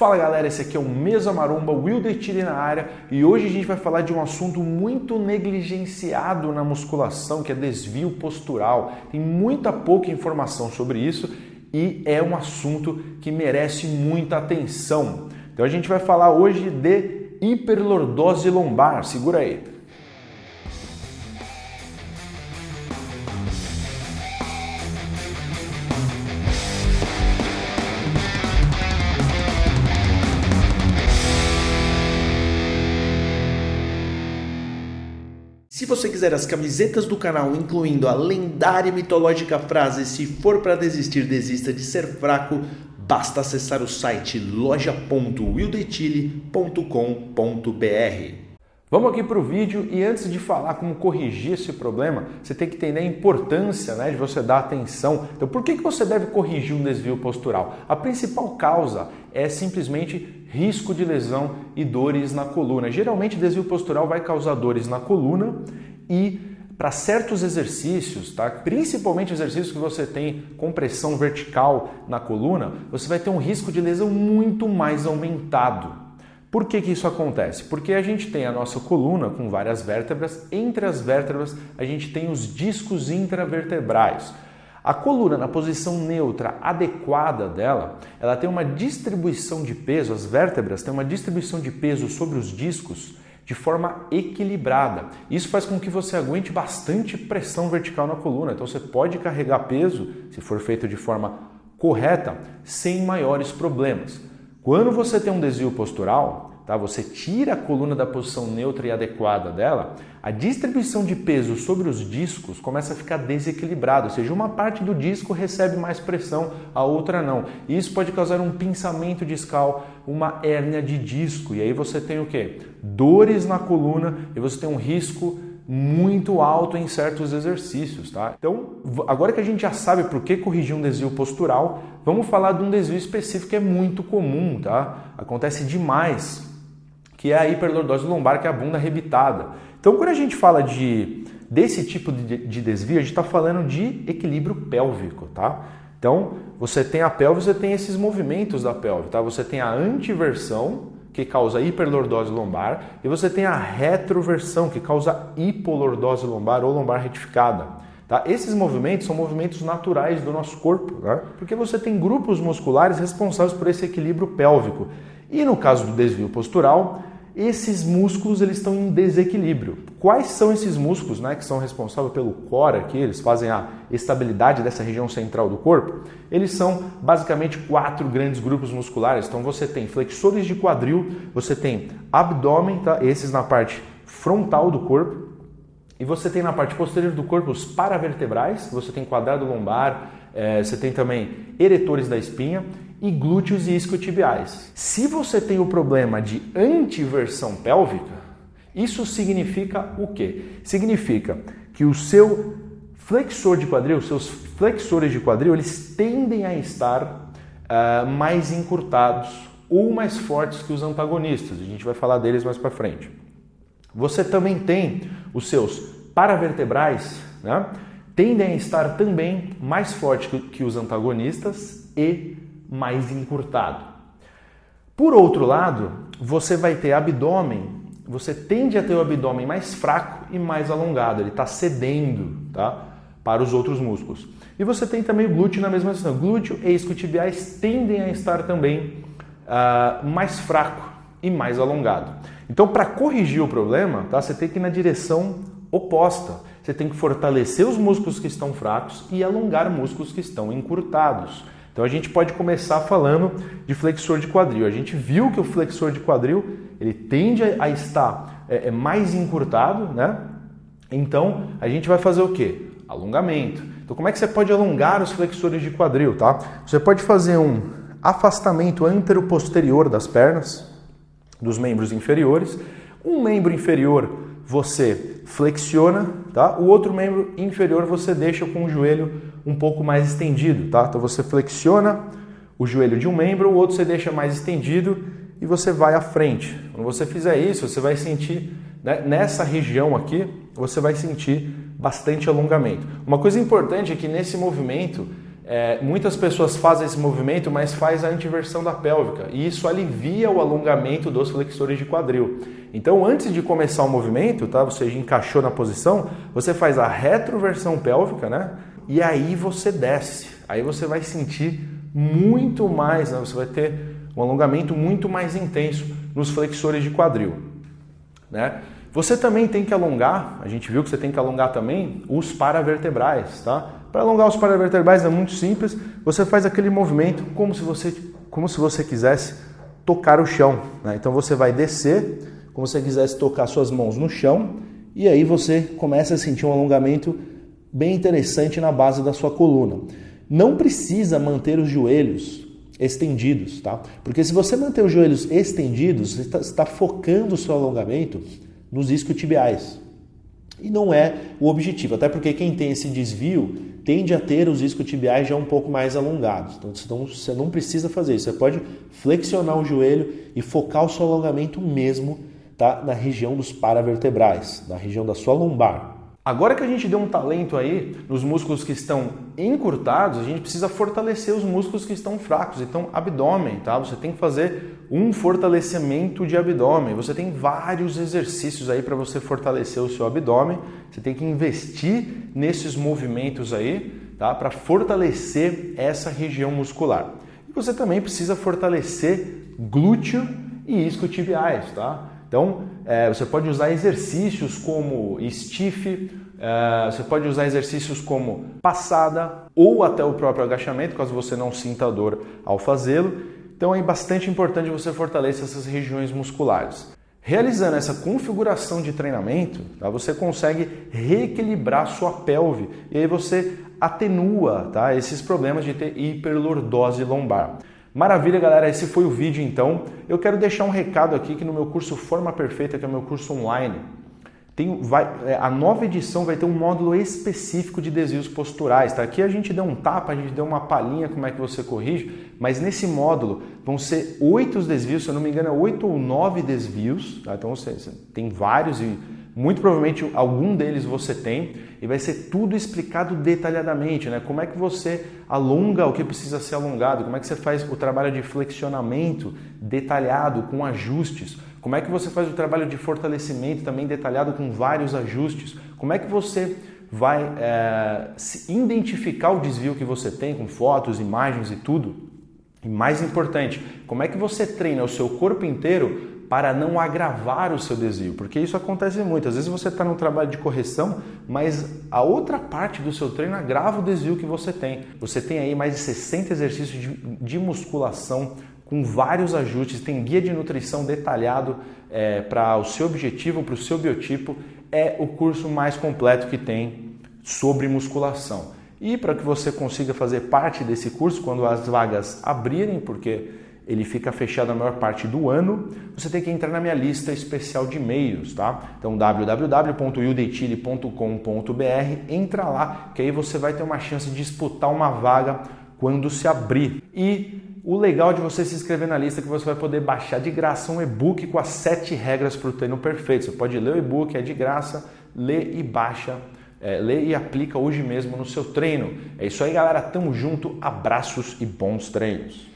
Fala galera, esse aqui é o Mesa Maromba, Wilder Tille na área, e hoje a gente vai falar de um assunto muito negligenciado na musculação, que é desvio postural. Tem muita pouca informação sobre isso e é um assunto que merece muita atenção. Então a gente vai falar hoje de hiperlordose lombar, segura aí. Se você quiser as camisetas do canal, incluindo a lendária e mitológica frase "se for para desistir, desista de ser fraco", basta acessar o site loja.wildertille.com.br. Vamos aqui para o vídeo e antes de falar como corrigir esse problema, você tem que entender a importância, de você dar atenção. Então, por que você deve corrigir um desvio postural? A principal causa é simplesmente risco de lesão e dores na coluna. Geralmente, desvio postural vai causar dores na coluna e para certos exercícios, principalmente exercícios que você tem compressão vertical na coluna, você vai ter um risco de lesão muito mais aumentado. Por que isso acontece? Porque a gente tem a nossa coluna com várias vértebras, entre as vértebras a gente tem os discos intravertebrais. A coluna na posição neutra adequada dela, ela tem uma distribuição de peso, as vértebras têm uma distribuição de peso sobre os discos de forma equilibrada. Isso faz com que você aguente bastante pressão vertical na coluna, então você pode carregar peso, se for feito de forma correta, sem maiores problemas. Quando você tem um desvio postural, você tira a coluna da posição neutra e adequada dela, a distribuição de peso sobre os discos começa a ficar desequilibrada, ou seja, uma parte do disco recebe mais pressão, a outra não. E isso pode causar um pinçamento discal, uma hérnia de disco, e aí você tem o quê? Dores na coluna e você tem um risco muito alto em certos exercícios, Então, agora que a gente já sabe por que corrigir um desvio postural, vamos falar de um desvio específico que é muito comum, Acontece demais, que é a hiperlordose lombar, que é a bunda arrebitada. Então, quando a gente fala desse tipo de desvio, a gente está falando de equilíbrio pélvico, Então, você tem a pelve, você tem esses movimentos da pelve, Você tem a antiversão, que causa hiperlordose lombar, e você tem a retroversão, que causa hipolordose lombar ou lombar retificada. Esses movimentos são movimentos naturais do nosso corpo, porque você tem grupos musculares responsáveis por esse equilíbrio pélvico. E no caso do desvio postural, esses músculos eles estão em desequilíbrio. Quais são esses músculos que são responsáveis pelo core aqui, eles fazem a estabilidade dessa região central do corpo? Eles são basicamente 4 grandes grupos musculares. Então você tem flexores de quadril, você tem abdômen, esses na parte frontal do corpo, e você tem na parte posterior do corpo os paravertebrais, você tem quadrado lombar, você tem também eretores da espinha, e glúteos e isquiotibiais. Se você tem o problema de antiversão pélvica, isso significa o quê? Significa que o seu flexor de quadril, os seus flexores de quadril, eles tendem a estar mais encurtados ou mais fortes que os antagonistas. A gente vai falar deles mais para frente. Você também tem os seus paravertebrais, tendem a estar também mais fortes que os antagonistas e mais encurtado. Por outro lado, você vai ter abdômen, você tende a ter o abdômen mais fraco e mais alongado, ele está cedendo para os outros músculos. E você tem também o glúteo na mesma situação. Glúteo e isquiotibiais tendem a estar também mais fraco e mais alongado. Então, para corrigir o problema, você tem que ir na direção oposta. Você tem que fortalecer os músculos que estão fracos e alongar músculos que estão encurtados. Então a gente pode começar falando de flexor de quadril. A gente viu que o flexor de quadril ele tende a estar mais encurtado, Então a gente vai fazer o quê? Alongamento. Então como é que você pode alongar os flexores de quadril, Você pode fazer um afastamento antero-posterior das pernas, dos membros inferiores. Um membro inferior você flexiona, O outro membro inferior você deixa com o joelho um pouco mais estendido, Então você flexiona o joelho de um membro, o outro você deixa mais estendido e você vai à frente. Quando você fizer isso, você vai sentir, nessa região aqui, você vai sentir bastante alongamento. Uma coisa importante é que nesse movimento muitas pessoas fazem esse movimento, mas faz a anteversão da pélvica e isso alivia o alongamento dos flexores de quadril. Então, antes de começar o movimento, tá? Você já encaixou na posição, você faz a retroversão pélvica, né? E aí você desce. Aí você vai sentir muito mais, né? Você vai ter um alongamento muito mais intenso nos flexores de quadril, né? Você também tem que alongar, a gente viu que você tem que alongar também os paravertebrais, tá? Para alongar os paravertebrais é muito simples, você faz aquele movimento como se você quisesse tocar o chão, né? Então você vai descer, como se você quisesse tocar suas mãos no chão, e aí você começa a sentir um alongamento bem interessante na base da sua coluna. Não precisa manter os joelhos estendidos, tá? Porque se você manter os joelhos estendidos, você está focando o seu alongamento nos isquiotibiais. E não é o objetivo, até porque quem tem esse desvio tende a ter os isquiotibiais já um pouco mais alongados. Então você não precisa fazer isso, você pode flexionar o joelho e focar o seu alongamento mesmo, tá? Na região dos paravertebrais, na região da sua lombar. Agora que a gente deu um talento aí nos músculos que estão encurtados, a gente precisa fortalecer os músculos que estão fracos. Então, abdômen, tá? Você tem que fazer um fortalecimento de abdômen. Você tem vários exercícios aí para você fortalecer o seu abdômen. Você tem que investir nesses movimentos aí, tá? Para fortalecer essa região muscular. E você também precisa fortalecer glúteo e isquiotibiais, tá? Então, você pode usar exercícios como stiff, você pode usar exercícios como passada ou até o próprio agachamento, caso você não sinta dor ao fazê-lo. Então, é bastante importante você fortalecer essas regiões musculares. Realizando essa configuração de treinamento, tá, você consegue reequilibrar sua pelve e aí você atenua, tá, esses problemas de ter hiperlordose lombar. Maravilha, galera, esse foi o vídeo então. Eu quero deixar um recado aqui que no meu curso Forma Perfeita, que é o meu curso online, a nova edição vai ter um módulo específico de desvios posturais. Tá? Aqui a gente deu um tapa, a gente deu uma palhinha como é que você corrige, mas nesse módulo vão ser 8 desvios, se eu não me engano é 8 ou 9 desvios. Tá? Então você tem vários e muito provavelmente algum deles você tem e vai ser tudo explicado detalhadamente, né? Como é que você alonga o que precisa ser alongado, como é que você faz o trabalho de flexionamento detalhado com ajustes, como é que você faz o trabalho de fortalecimento também detalhado com vários ajustes, como é que você vai identificar o desvio que você tem com fotos, imagens e tudo. E mais importante, como é que você treina o seu corpo inteiro para não agravar o seu desvio, porque isso acontece muito. Às vezes você está no trabalho de correção, mas a outra parte do seu treino agrava o desvio que você tem. Você tem aí mais de 60 exercícios de musculação com vários ajustes, tem guia de nutrição detalhado para o seu objetivo, para o seu biotipo. É o curso mais completo que tem sobre musculação. E para que você consiga fazer parte desse curso, quando as vagas abrirem, porque ele fica fechado a maior parte do ano, você tem que entrar na minha lista especial de e-mails, tá? Então www.yudetile.com.br, entra lá, que aí você vai ter uma chance de disputar uma vaga quando se abrir. E o legal de você se inscrever na lista é que você vai poder baixar de graça um e-book com as 7 regras para o treino perfeito. Você pode ler o e-book, é de graça, lê e baixa, lê e aplica hoje mesmo no seu treino. É isso aí, galera, tamo junto, abraços e bons treinos.